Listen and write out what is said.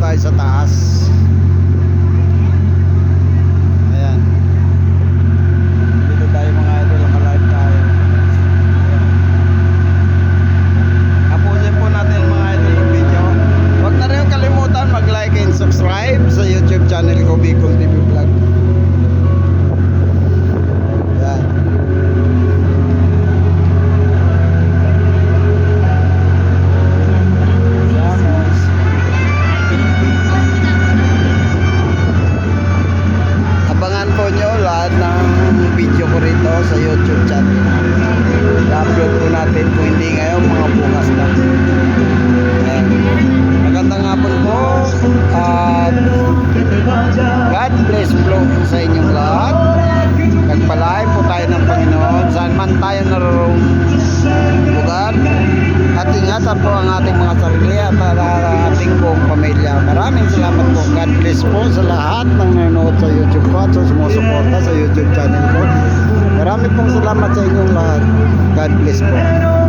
tayo sa taas. Ayan. Dito tayo mga idol, naka-live tayo. Tapusin po natin mga idol yung video. Huwag na rin kalimutan mag-like and subscribe sa YouTube channel ko, Bicol TV Vlog. Ayan. Abangan po nyo lahat ng video ko rito sa YouTube channel. I-upload po natin kung hindi ngayon, mga bukas na. Ayan. Magandang hapon po at God bless po sa inyong lahat. Nagpalain po tayo ng Panginoon saan man tayo naroong lugar, at ingatan po ang ating mga sarili at ating buong pamilya. Maraming salamat po. God bless po sa lahat ng nanonood sa YouTube ko at sumusuporta sa YouTube channel ko. Maraming pong salamat sa inyong lahat. God bless po.